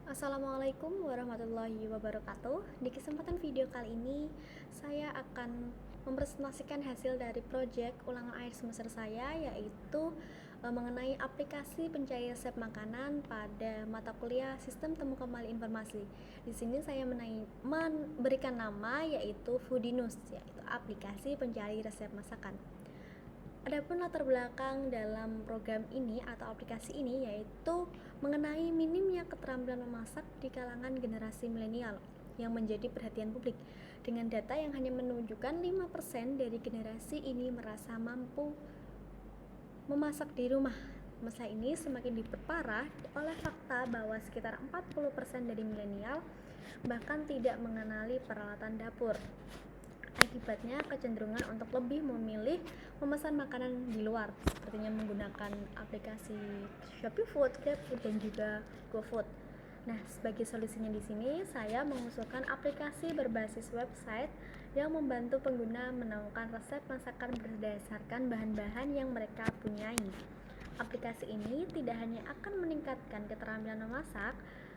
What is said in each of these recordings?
Assalamualaikum warahmatullahi wabarakatuh. Di kesempatan video kali ini, saya akan mempresentasikan hasil dari proyek ulangan akhir semester saya, yaitu mengenai aplikasi pencari resep makanan pada mata kuliah Sistem Temu Kembali Informasi. Di sini saya memberikan nama yaitu Foodinus, yaitu aplikasi pencari resep masakan. Adapun latar belakang dalam program ini atau aplikasi ini yaitu mengenai minimnya keterampilan memasak di kalangan generasi milenial yang menjadi perhatian publik, dengan data yang hanya menunjukkan 5% dari generasi ini merasa mampu memasak di rumah. Masalah ini semakin diperparah oleh fakta bahwa sekitar 40% dari milenial bahkan tidak mengenali peralatan dapur. Akibatnya kecenderungan untuk lebih memilih memesan makanan di luar, sepertinya menggunakan aplikasi Shopee Food, GrabFood, dan juga GoFood. Nah, sebagai solusinya di sini saya mengusulkan aplikasi berbasis website yang membantu pengguna menemukan resep masakan berdasarkan bahan-bahan yang mereka punyai. Aplikasi ini tidak hanya akan meningkatkan keterampilan memasak,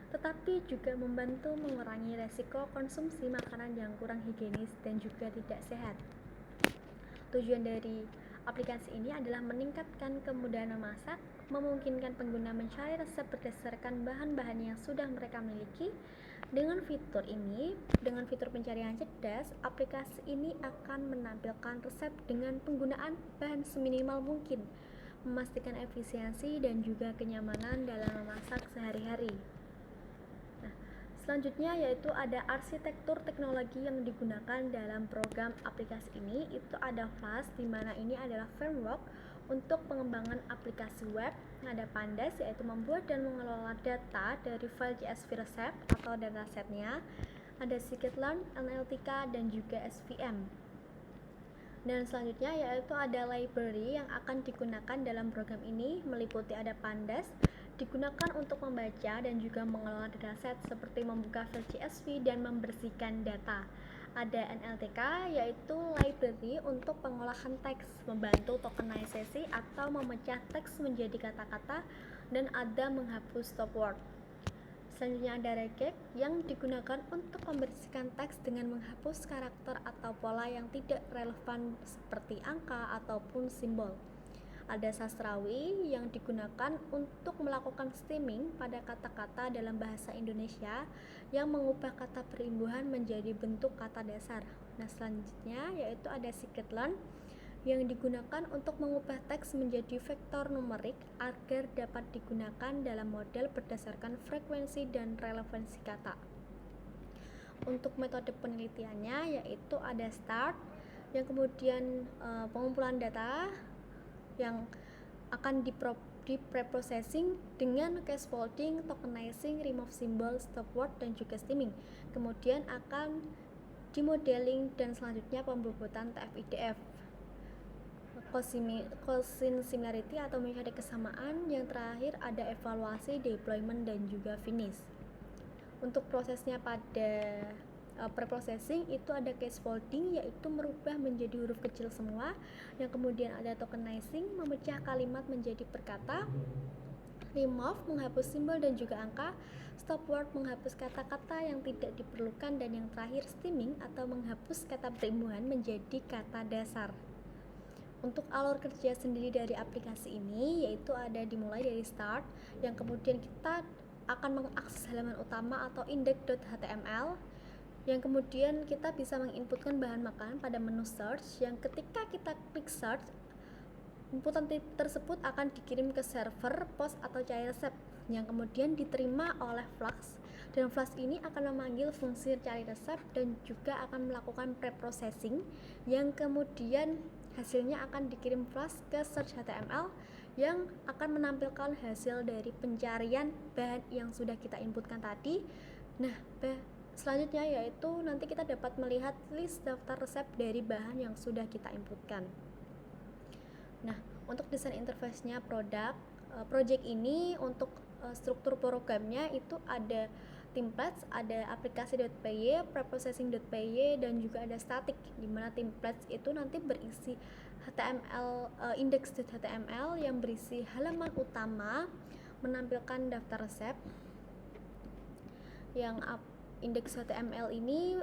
tetapi juga membantu mengurangi resiko konsumsi makanan yang kurang higienis dan juga tidak sehat. Tujuan dari aplikasi ini adalah meningkatkan kemudahan memasak, memungkinkan pengguna mencari resep berdasarkan bahan-bahan yang sudah mereka miliki. Dengan fitur pencarian cerdas, aplikasi ini akan menampilkan resep dengan penggunaan bahan seminimal mungkin, memastikan efisiensi dan juga kenyamanan dalam memasak sehari-hari. Selanjutnya yaitu ada arsitektur teknologi yang digunakan dalam program aplikasi ini. Itu ada Flash, di mana ini adalah framework untuk pengembangan aplikasi web. Ada Pandas, yaitu membuat dan mengelola data dari file CSV resep atau datasetnya. Ada Scikit-learn, NLTK, dan juga SVM. Dan selanjutnya yaitu ada library yang akan digunakan dalam program ini, meliputi ada Pandas, digunakan untuk membaca dan juga mengelola dataset seperti membuka file CSV dan membersihkan data. Ada NLTK, yaitu library untuk pengolahan teks, membantu tokenisasi atau memecah teks menjadi kata-kata, dan ada menghapus stop word. Selanjutnya ada regek yang digunakan untuk membersihkan teks dengan menghapus karakter atau pola yang tidak relevan seperti angka ataupun simbol. Ada sastrawi yang digunakan untuk melakukan stemming pada kata-kata dalam bahasa Indonesia yang mengubah kata perimbuhan menjadi bentuk kata dasar. Nah, selanjutnya yaitu ada scikit-learn yang digunakan untuk mengubah teks menjadi vektor numerik agar dapat digunakan dalam model berdasarkan frekuensi dan relevansi kata. Untuk metode penelitiannya yaitu ada start, yang kemudian pengumpulan data yang akan di-preprocessing dengan scaffolding, tokenizing, remove symbol, stop word, dan juga stemming. Kemudian akan dimodeling dan selanjutnya pembobotan TF-IDF. Cousin similarity atau mencari kesamaan. Yang terakhir ada evaluasi, deployment, dan juga finish. Untuk prosesnya pada preprocessing itu ada case folding, yaitu merubah menjadi huruf kecil semua. Yang kemudian ada tokenizing, memecah kalimat menjadi perkata. Remove, menghapus simbol dan juga angka. Stop word, menghapus kata-kata yang tidak diperlukan. Dan yang terakhir stemming atau menghapus kata perimbuhan menjadi kata dasar. Untuk alur kerja sendiri dari aplikasi ini yaitu ada dimulai dari start, yang kemudian kita akan mengakses halaman utama atau index.html, yang kemudian kita bisa menginputkan bahan makanan pada menu search, yang ketika kita klik search, inputan tersebut akan dikirim ke server pos atau cari resep yang kemudian diterima oleh Flash, dan Flash ini akan memanggil fungsi cari resep dan juga akan melakukan preprocessing, yang kemudian hasilnya akan dikirim Flash ke search HTML yang akan menampilkan hasil dari pencarian bahan yang sudah kita inputkan tadi. Nah, selanjutnya yaitu nanti kita dapat melihat list daftar resep dari bahan yang sudah kita inputkan. Nah, untuk desain interface-nya project ini untuk struktur programnya itu ada templates, ada aplikasi.py, preprocessing.py, dan juga ada static, di mana templates itu nanti berisi HTML, index.html yang berisi halaman utama menampilkan daftar resep. yang indeks HTML ini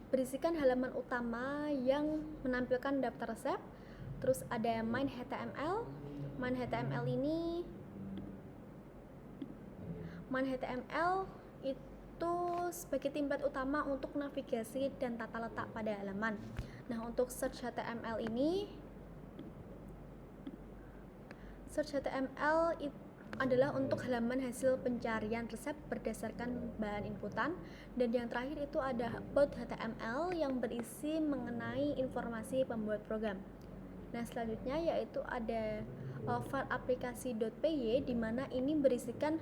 berisikan halaman utama yang menampilkan daftar resep. Terus ada main HTML. Main HTML itu sebagai template utama untuk navigasi dan tata letak pada halaman. Nah, untuk search HTML itu adalah untuk halaman hasil pencarian resep berdasarkan bahan inputan. Dan yang terakhir itu ada about HTML yang berisi mengenai informasi pembuat program. Nah, selanjutnya yaitu ada file aplikasi.py, di mana ini berisikan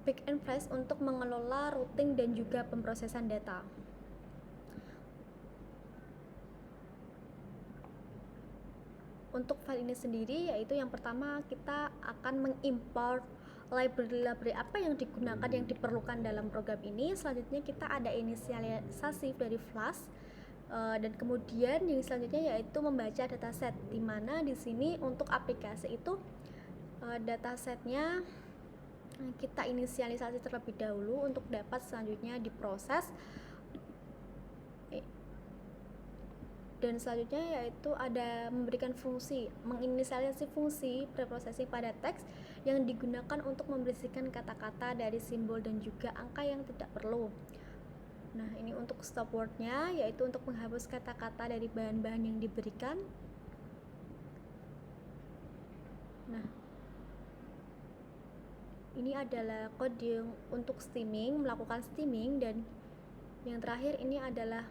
backend flash untuk mengelola routing dan juga pemrosesan data. Untuk file ini sendiri yaitu yang pertama kita akan mengimport library apa yang digunakan, yang diperlukan dalam program ini. Selanjutnya kita ada inisialisasi dari Flash, dan kemudian yang selanjutnya yaitu membaca dataset, di mana di sini untuk aplikasi itu datasetnya kita inisialisasi terlebih dahulu untuk dapat selanjutnya diproses. Dan selanjutnya yaitu ada memberikan fungsi, menginisialisasi fungsi preprocessing pada teks yang digunakan untuk membersihkan kata-kata dari simbol dan juga angka yang tidak perlu. Nah, ini untuk stop word-nya yaitu untuk menghapus kata-kata dari bahan-bahan yang diberikan. Nah, ini adalah coding untuk steaming, melakukan steaming. Dan yang terakhir ini adalah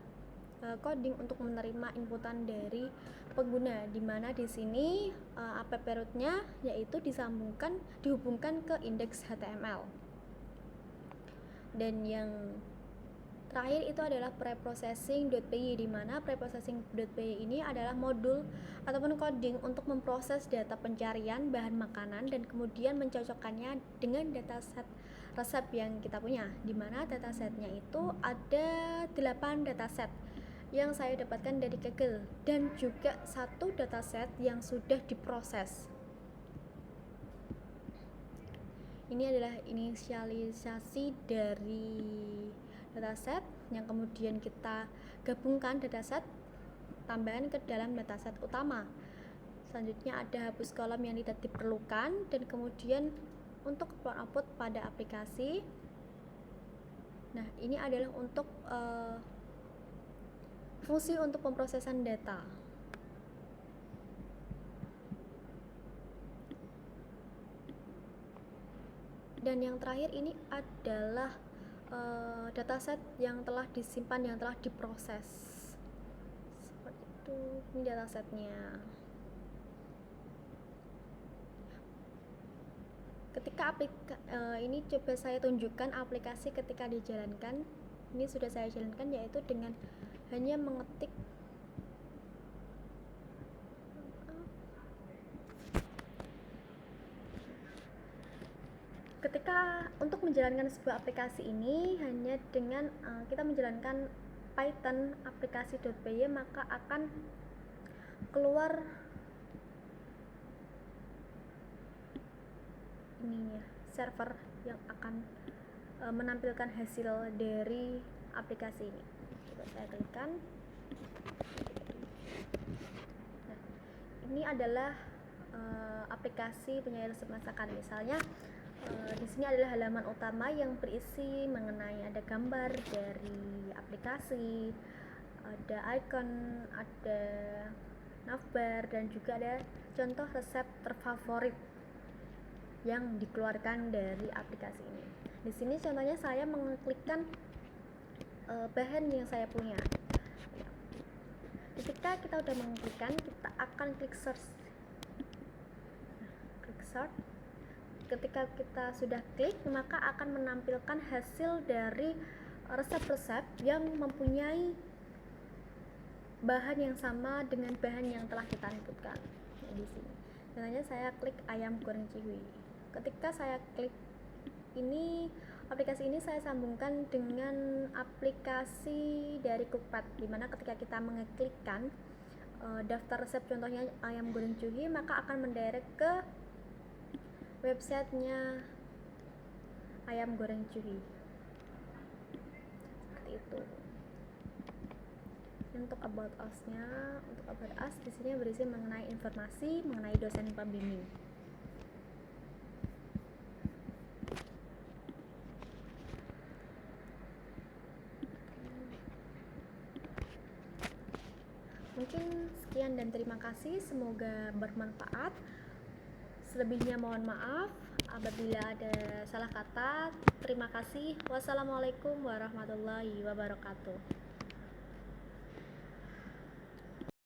coding untuk menerima inputan dari pengguna, di mana di sini app root-nya yaitu dihubungkan ke indeks HTML. Dan yang terakhir itu adalah preprocessing.py, di mana preprocessing.py ini adalah modul ataupun coding untuk memproses data pencarian bahan makanan dan kemudian mencocokkannya dengan dataset resep yang kita punya, di mana datasetnya itu ada 8 dataset yang saya dapatkan dari Kaggle dan juga 1 dataset yang sudah diproses. Ini adalah inisialisasi dari dataset yang kemudian kita gabungkan dataset tambahan ke dalam dataset utama. Selanjutnya ada hapus kolom yang tidak diperlukan, dan kemudian untuk output pada aplikasi. Nah, ini adalah untuk fungsi untuk pemrosesan data. Dan yang terakhir ini adalah dataset yang telah disimpan, yang telah diproses. Seperti itu, ini datasetnya. Ketika ini coba saya tunjukkan aplikasi ketika dijalankan. Ini sudah saya jalankan yaitu dengan hanya mengetik ketika untuk menjalankan sebuah aplikasi ini hanya dengan kita menjalankan Python aplikasi.py, maka akan keluar ininya server yang akan menampilkan hasil dari aplikasi ini. Coba saya klikkan. Nah, ini adalah aplikasi penyair resep masakan. Misalnya di sini adalah halaman utama yang berisi mengenai ada gambar dari aplikasi, ada icon, ada navbar, dan juga ada contoh resep terfavorit yang dikeluarkan dari aplikasi ini. Di sini contohnya saya mengklikkan bahan yang saya punya. Ketika kita udah mengklikkan, kita akan klik search. Klik search. Ketika kita sudah klik, maka akan menampilkan hasil dari resep-resep yang mempunyai bahan yang sama dengan bahan yang telah kita inputkan. Nah, di sini. Contohnya saya klik ayam goreng cihui. Ketika saya klik ini, aplikasi ini saya sambungkan dengan aplikasi dari Cookpad, dimana ketika kita mengeklikkan daftar resep contohnya ayam goreng cihui, maka akan mendirect ke websitenya ayam goreng cihui. itu. Untuk about us-nya, untuk about us di sini berisi mengenai informasi mengenai dosen pembimbing. Mungkin sekian dan terima kasih, semoga bermanfaat. Selebihnya mohon maaf apabila ada salah kata. Terima kasih. Wassalamualaikum warahmatullahi wabarakatuh.